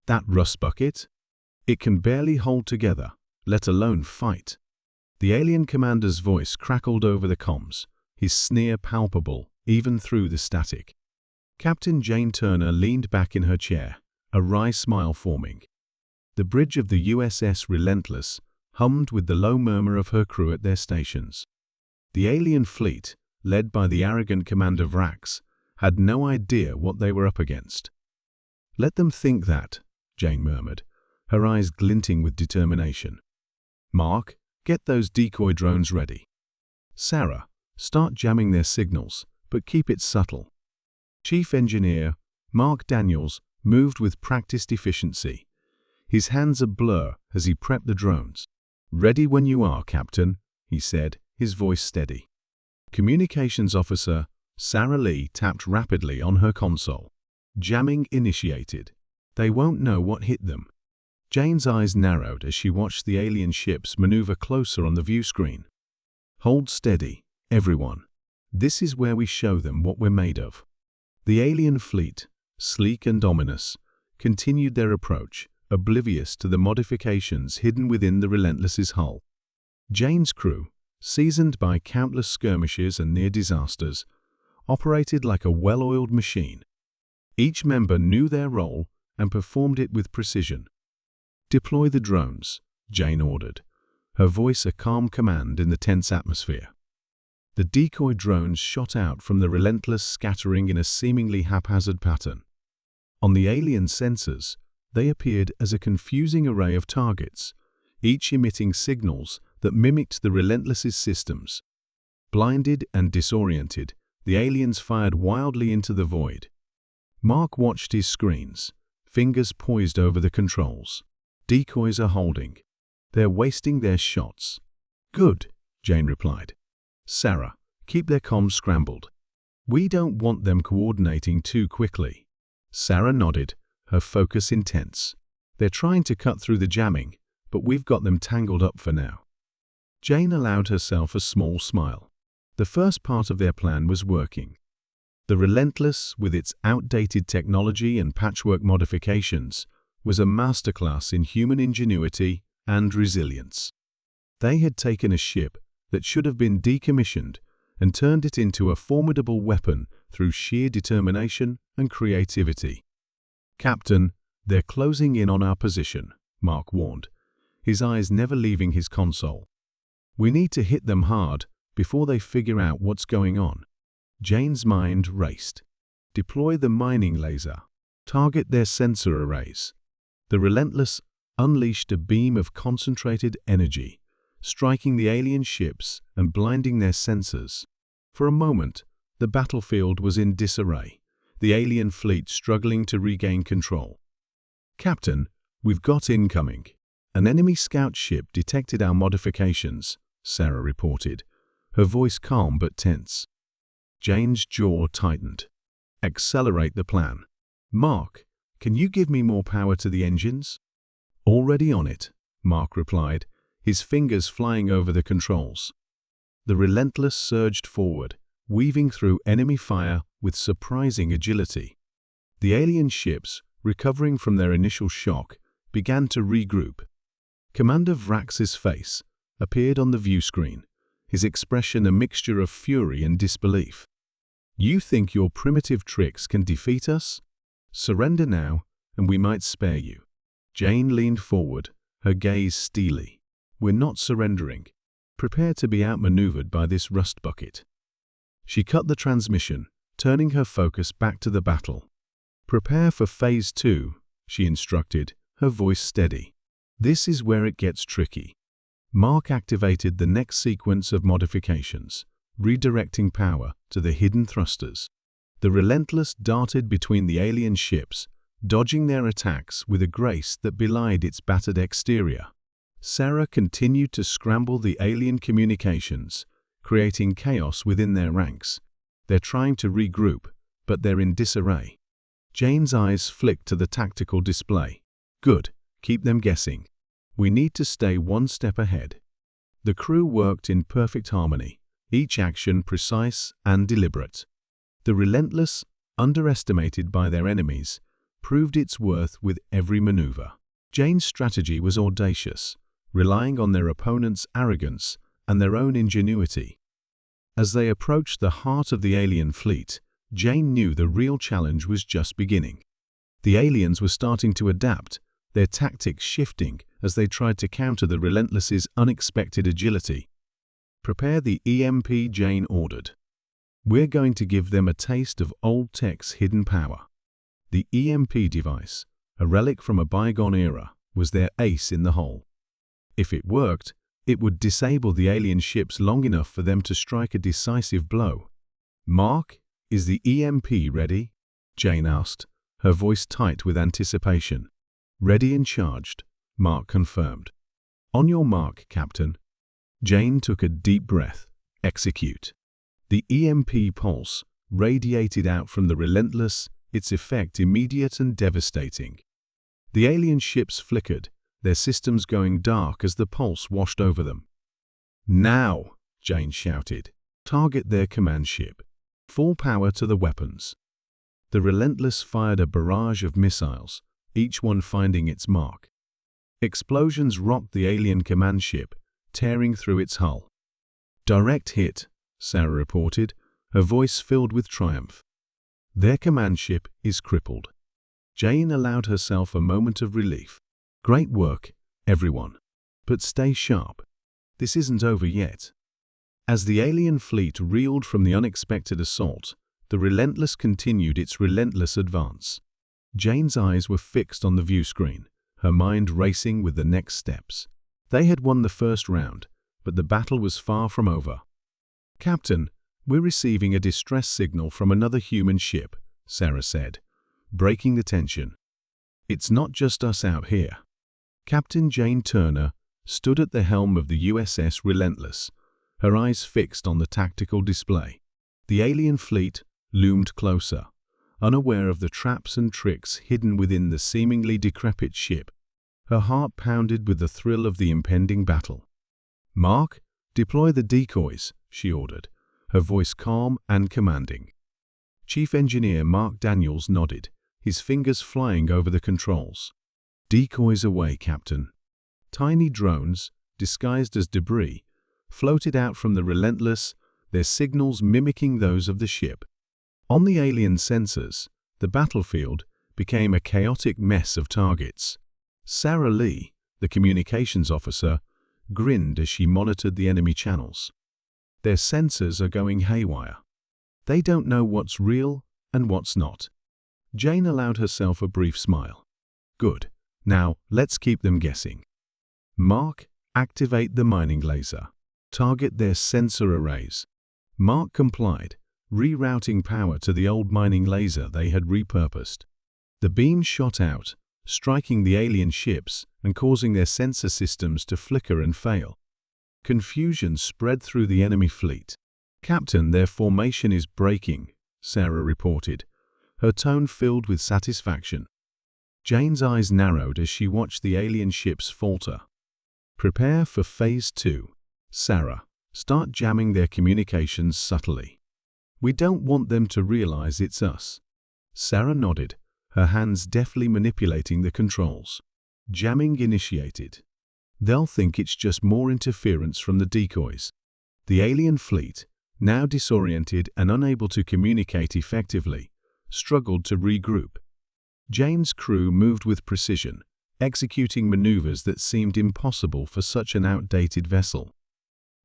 That rust bucket? It can barely hold together, let alone fight. The alien commander's voice crackled over the comms, his sneer palpable even through the static. Captain Jane Turner leaned back in her chair, a wry smile forming. The bridge of the USS Relentless hummed with the low murmur of her crew at their stations. The alien fleet, led by the arrogant Commander Vrax, had no idea what they were up against. "Let them think that," Jane murmured, her eyes glinting with determination. "Mark, get those decoy drones ready. Sarah, start jamming their signals, but keep it subtle." Chief Engineer Mark Daniels moved with practiced efficiency, his hands a blur as he prepped the drones. "Ready when you are, Captain," he said, his voice steady. Communications Officer Sarah Lee tapped rapidly on her console. Jamming initiated. They won't know what hit them. Jane's eyes narrowed as she watched the alien ships maneuver closer on the view screen. "Hold steady, everyone. This is where we show them what we're made of." The alien fleet, sleek and ominous, continued their approach, oblivious to the modifications hidden within the Relentless's hull. Jane's crew, seasoned by countless skirmishes and near disasters, operated like a well-oiled machine. Each member knew their role and performed it with precision. "Deploy the drones," Jane ordered, her voice a calm command in the tense atmosphere. The decoy drones shot out from the Relentless, scattering in a seemingly haphazard pattern. On the alien sensors, they appeared as a confusing array of targets, each emitting signals that mimicked the Relentless's systems. Blinded and disoriented, the aliens fired wildly into the void. Mark watched his screens, fingers poised over the controls. "Decoys are holding. They're wasting their shots." "Good," Jane replied. "Sarah, keep their comms scrambled. We don't want them coordinating too quickly." Sarah nodded, her focus intense. "They're trying to cut through the jamming, but we've got them tangled up for now." Jane allowed herself a small smile. The first part of their plan was working. The Relentless, with its outdated technology and patchwork modifications, was a masterclass in human ingenuity and resilience. They had taken a ship that should have been decommissioned and turned it into a formidable weapon through sheer determination and creativity. "Captain, they're closing in on our position," Mark warned, his eyes never leaving his console. "We need to hit them hard before they figure out what's going on." Jane's mind raced. "Deploy the mining laser. Target their sensor arrays." The Relentless unleashed a beam of concentrated energy, striking the alien ships and blinding their sensors. For a moment, the battlefield was in disarray, the alien fleet struggling to regain control. "Captain, we've got incoming. An enemy scout ship detected our modifications," Sarah reported, her voice calm but tense. Jane's jaw tightened. "Accelerate the plan. Mark, can you give me more power to the engines?" "Already on it," Mark replied, his fingers flying over the controls. The Relentless surged forward, weaving through enemy fire with surprising agility. The alien ships, recovering from their initial shock, began to regroup. Commander Vrax's face appeared on the view screen, his expression a mixture of fury and disbelief. "You think your primitive tricks can defeat us? Surrender now, and we might spare you." Jane leaned forward, her gaze steely. "We're not surrendering. Prepare to be outmaneuvered by this rust bucket." She cut the transmission, turning her focus back to the battle. "Prepare for Phase 2, she instructed, her voice steady. "This is where it gets tricky." Mark activated the next sequence of modifications, redirecting power to the hidden thrusters. The Relentless darted between the alien ships, dodging their attacks with a grace that belied its battered exterior. Sarah continued to scramble the alien communications, creating chaos within their ranks. They're trying to regroup, but they're in disarray. Jane's eyes flicked to the tactical display. "Good, keep them guessing. We need to stay one step ahead." The crew worked in perfect harmony, each action precise and deliberate. The Relentless, underestimated by their enemies, proved its worth with every maneuver. Jane's strategy was audacious, relying on their opponent's arrogance and their own ingenuity. As they approached the heart of the alien fleet, Jane knew the real challenge was just beginning. The aliens were starting to adapt, their tactics shifting as they tried to counter the Relentless's unexpected agility. "Prepare the EMP," Jane ordered. "We're going to give them a taste of old tech's hidden power." The EMP device, a relic from a bygone era, was their ace in the hole. If it worked, it would disable the alien ships long enough for them to strike a decisive blow. "Mark, is the EMP ready?" Jane asked, her voice tight with anticipation. "Ready and charged," Mark confirmed. "On your mark, Captain." Jane took a deep breath. Execute. The EMP pulse radiated out from the Relentless, its effect immediate and devastating. The alien ships flickered, their systems going dark as the pulse washed over them. "Now," Jane shouted. "Target their command ship. Full power to the weapons." The Relentless fired a barrage of missiles, each one finding its mark. Explosions rocked the alien command ship, tearing through its hull. "Direct hit," Sarah reported, her voice filled with triumph. "Their command ship is crippled." Jane allowed herself a moment of relief. "Great work, everyone. But stay sharp. This isn't over yet." As the alien fleet reeled from the unexpected assault, the Relentless continued its relentless advance. Jane's eyes were fixed on the view screen, her mind racing with the next steps. They had won the first round, but the battle was far from over. "Captain, we're receiving a distress signal from another human ship," Sarah said, breaking the tension. "It's not just us out here." Captain Jane Turner stood at the helm of the USS Relentless, her eyes fixed on the tactical display. The alien fleet loomed closer, unaware of the traps and tricks hidden within the seemingly decrepit ship. Her heart pounded with the thrill of the impending battle. "Mark, deploy the decoys," she ordered, her voice calm and commanding. Chief Engineer Mark Daniels nodded, his fingers flying over the controls. "Decoys away, Captain." Tiny drones, disguised as debris, floated out from the Relentless, their signals mimicking those of the ship. On the alien sensors, the battlefield became a chaotic mess of targets. Sarah Lee, the communications officer, grinned as she monitored the enemy channels. "Their sensors are going haywire. They don't know what's real and what's not." Jane allowed herself a brief smile. "Good. Now, let's keep them guessing." "Mark, activate the mining laser. Target their sensor arrays." Mark complied, rerouting power to the old mining laser they had repurposed. The beam shot out, striking the alien ships and causing their sensor systems to flicker and fail. Confusion spread through the enemy fleet. "Captain, their formation is breaking," Sarah reported, her tone filled with satisfaction. Jane's eyes narrowed as she watched the alien ships falter. "Prepare for Phase 2. Sarah, start jamming their communications subtly. We don't want them to realize it's us." Sarah nodded, her hands deftly manipulating the controls. Jamming initiated. "They'll think it's just more interference from the decoys." The alien fleet, now disoriented and unable to communicate effectively, struggled to regroup. Jane's crew moved with precision, executing maneuvers that seemed impossible for such an outdated vessel.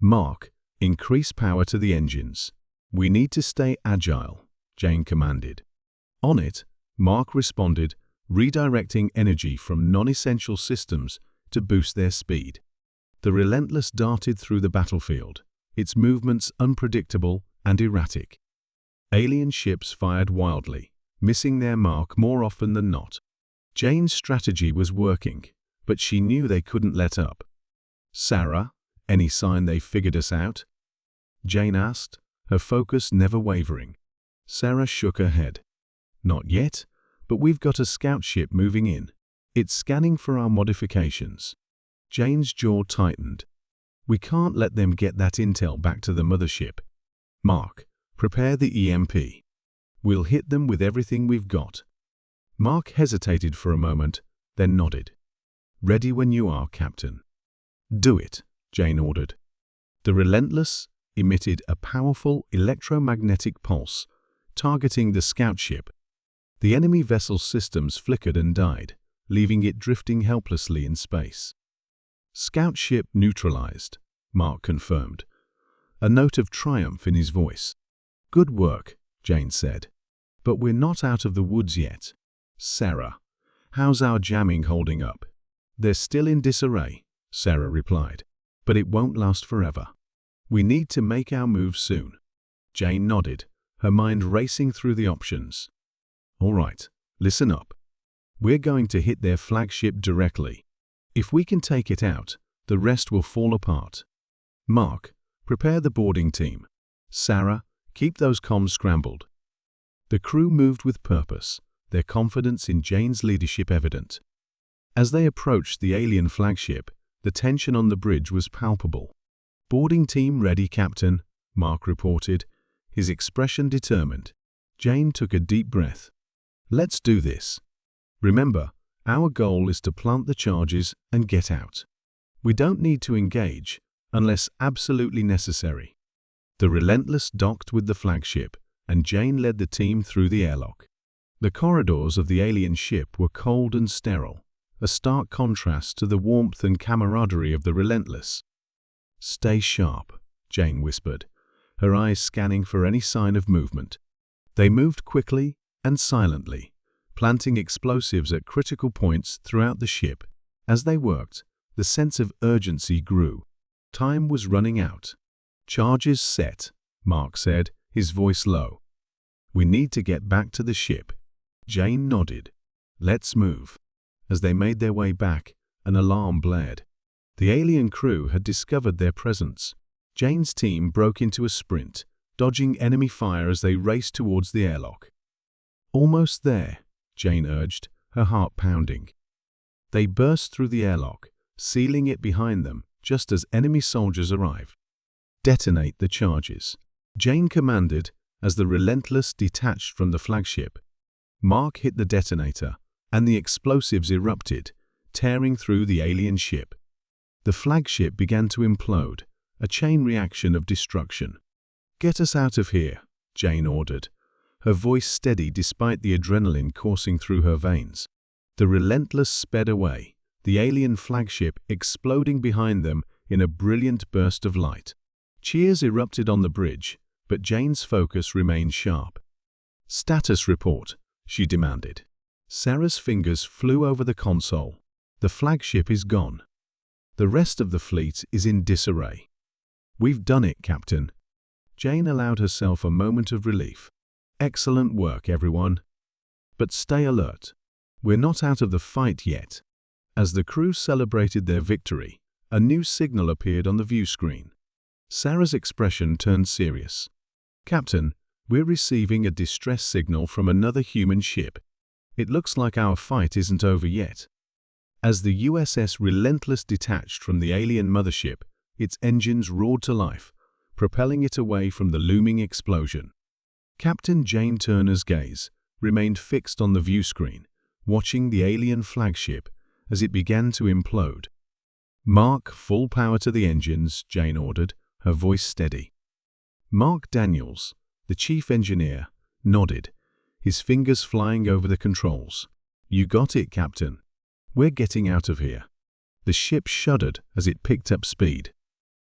"Mark, increase power to the engines. We need to stay agile," Jane commanded. On it, Mark responded, redirecting energy from non-essential systems to boost their speed. The Relentless darted through the battlefield, its movements unpredictable and erratic. Alien ships fired wildly, missing their mark more often than not. Jane's strategy was working, but she knew they couldn't let up. "Sarah, any sign they've figured us out?" Jane asked, her focus never wavering. Sarah shook her head. "Not yet, but we've got a scout ship moving in. It's scanning for our modifications." Jane's jaw tightened. "We can't let them get that intel back to the mothership. Mark, prepare the EMP. We'll hit them with everything we've got." Mark hesitated for a moment, then nodded. "Ready when you are, Captain." "Do it," Jane ordered. The Relentless emitted a powerful electromagnetic pulse, targeting the scout ship. The enemy vessel's systems flickered and died, leaving it drifting helplessly in space. "Scout ship neutralized," Mark confirmed, a note of triumph in his voice. "Good work," Jane said. "But we're not out of the woods yet. Sarah, how's our jamming holding up?" "They're still in disarray," Sarah replied, "but it won't last forever. We need to make our move soon." Jane nodded, her mind racing through the options. "All right, listen up. We're going to hit their flagship directly. If we can take it out, the rest will fall apart. Mark, prepare the boarding team. Sarah, keep those comms scrambled." The crew moved with purpose, their confidence in Jane's leadership evident. As they approached the alien flagship, the tension on the bridge was palpable. "Boarding team ready, Captain," Mark reported, his expression determined. Jane took a deep breath. "Let's do this. Remember, our goal is to plant the charges and get out. We don't need to engage unless absolutely necessary." The Relentless docked with the flagship, and Jane led the team through the airlock. The corridors of the alien ship were cold and sterile, a stark contrast to the warmth and camaraderie of the Relentless. "Stay sharp," Jane whispered, her eyes scanning for any sign of movement. They moved quickly and silently, planting explosives at critical points throughout the ship. As they worked, the sense of urgency grew. Time was running out. "Charges set," Mark said, his voice low. "We need to get back to the ship." Jane nodded. "Let's move." As they made their way back, an alarm blared. The alien crew had discovered their presence. Jane's team broke into a sprint, dodging enemy fire as they raced towards the airlock. "Almost there," Jane urged, her heart pounding. They burst through the airlock, sealing it behind them just as enemy soldiers arrived. "Detonate the charges," Jane commanded as the Relentless detached from the flagship. Mark hit the detonator, and the explosives erupted, tearing through the alien ship. The flagship began to implode, a chain reaction of destruction. "Get us out of here," Jane ordered, her voice steady despite the adrenaline coursing through her veins. The Relentless sped away, the alien flagship exploding behind them in a brilliant burst of light. Cheers erupted on the bridge, but Jane's focus remained sharp. "Status report," she demanded. Sarah's fingers flew over the console. "The flagship is gone. The rest of the fleet is in disarray." "We've done it, Captain." Jane allowed herself a moment of relief. "Excellent work, everyone. But stay alert. We're not out of the fight yet." As the crew celebrated their victory, a new signal appeared on the view screen. Sarah's expression turned serious. "Captain, we're receiving a distress signal from another human ship. It looks like our fight isn't over yet." As the USS Relentless detached from the alien mothership, its engines roared to life, propelling it away from the looming explosion. Captain Jane Turner's gaze remained fixed on the view screen, watching the alien flagship as it began to implode. "Mark, full power to the engines," Jane ordered, her voice steady. Mark Daniels, the chief engineer, nodded, his fingers flying over the controls. "You got it, Captain. We're getting out of here." The ship shuddered as it picked up speed.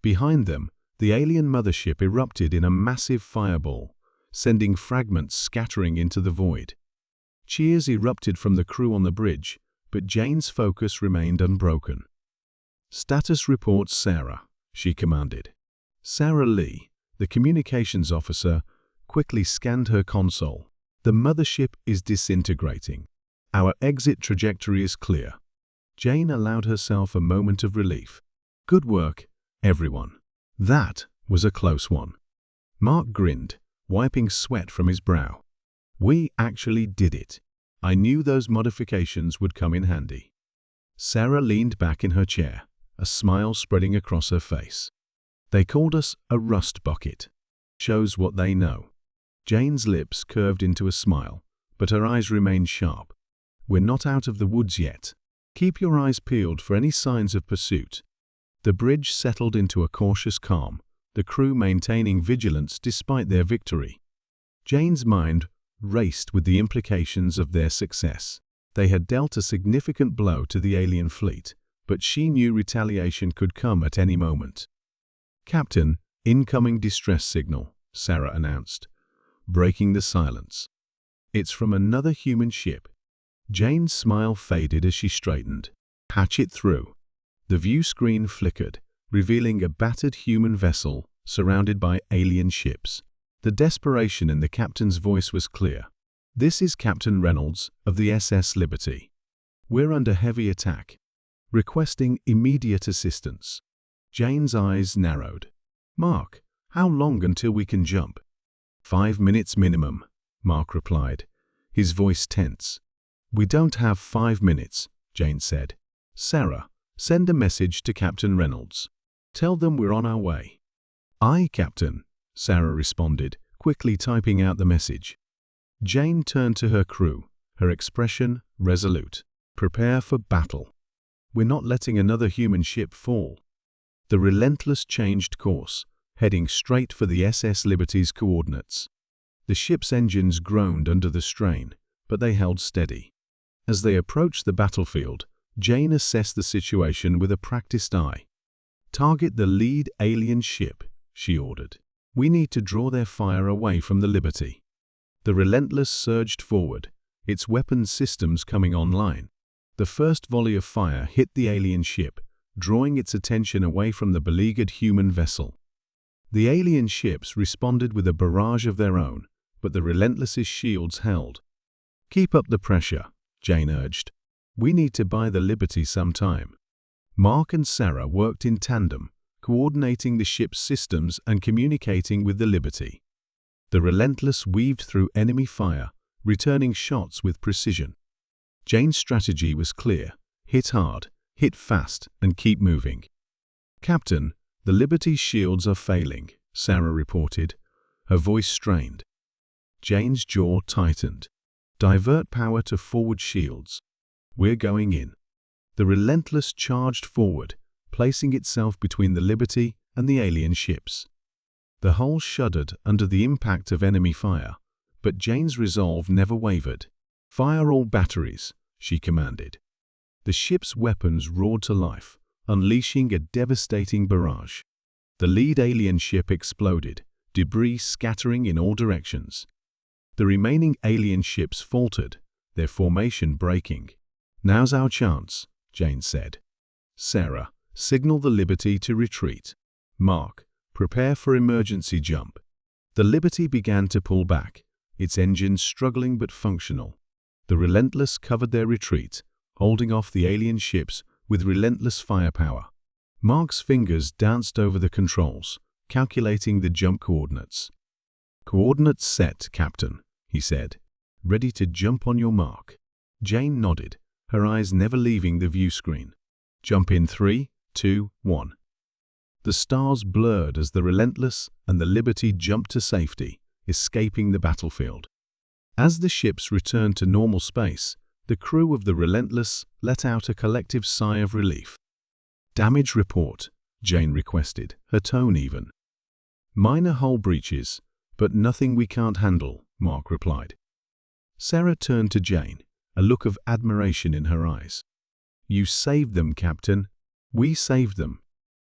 Behind them, the alien mothership erupted in a massive fireball, sending fragments scattering into the void. Cheers erupted from the crew on the bridge, but Jane's focus remained unbroken. "Status report, Sarah," she commanded. Sarah Lee, the communications officer, quickly scanned her console. "The mothership is disintegrating. Our exit trajectory is clear." Jane allowed herself a moment of relief. "Good work, everyone. That was a close one." Mark grinned, wiping sweat from his brow. "We actually did it. I knew those modifications would come in handy." Sarah leaned back in her chair, a smile spreading across her face. "They called us a rust bucket. Shows what they know." Jane's lips curved into a smile, but her eyes remained sharp. We're not out of the woods yet. Keep your eyes peeled for any signs of pursuit." The bridge settled into a cautious calm, the crew maintaining vigilance despite their victory. Jane's mind raced with the implications of their success. They had dealt a significant blow to the alien fleet, but she knew retaliation could come at any moment. "Captain, incoming distress signal," Sarah announced, breaking the silence. "It's from another human ship." Jane's smile faded as she straightened. "Patch it through." The view screen flickered, revealing a battered human vessel surrounded by alien ships. The desperation in the captain's voice was clear. "This is Captain Reynolds of the SS Liberty. We're under heavy attack. Requesting immediate assistance." Jane's eyes narrowed. "Mark, how long until we can jump?" 5 minutes minimum," Mark replied, his voice tense. "We don't have 5 minutes," Jane said. "Sarah, send a message to Captain Reynolds. Tell them we're on our way." "Aye, Captain," Sarah responded, quickly typing out the message. Jane turned to her crew, her expression resolute. "Prepare for battle. We're not letting another human ship fall." The Relentless changed course, heading straight for the SS Liberty's coordinates. The ship's engines groaned under the strain, but they held steady. As they approached the battlefield, Jane assessed the situation with a practiced eye. "Target the lead alien ship," she ordered. "We need to draw their fire away from the Liberty." The Relentless surged forward, its weapons systems coming online. The first volley of fire hit the alien ship, drawing its attention away from the beleaguered human vessel. The alien ships responded with a barrage of their own, but the Relentless's shields held. "Keep up the pressure," Jane urged. "We need to buy the Liberty some time." Mark and Sarah worked in tandem, coordinating the ship's systems and communicating with the Liberty. The Relentless weaved through enemy fire, returning shots with precision. Jane's strategy was clear: hit hard, hit fast, and keep moving. "Captain, the Liberty's shields are failing," Sarah reported, her voice strained. Jane's jaw tightened. "Divert power to forward shields. We're going in." The Relentless charged forward, placing itself between the Liberty and the alien ships. The hull shuddered under the impact of enemy fire, but Jane's resolve never wavered. "Fire all batteries," she commanded. The ship's weapons roared to life, unleashing a devastating barrage. The lead alien ship exploded, debris scattering in all directions. The remaining alien ships faltered, their formation breaking. "Now's our chance," Jane said. "Sarah, signal the Liberty to retreat. Mark, prepare for emergency jump." The Liberty began to pull back, its engines struggling but functional. The Relentless covered their retreat, holding off the alien ships with relentless firepower. Mark's fingers danced over the controls, calculating the jump coordinates. "Coordinates set, Captain," he said. "Ready to jump on your mark." Jane nodded, her eyes never leaving the view screen. "Jump in 3, 2, 1. The stars blurred as the Relentless and the Liberty jumped to safety, escaping the battlefield. As the ships returned to normal space, the crew of the Relentless let out a collective sigh of relief. "Damage report," Jane requested, her tone even. "Minor hull breaches, but nothing we can't handle," Mark replied. Sarah turned to Jane, a look of admiration in her eyes. "You saved them, Captain." "We saved them,"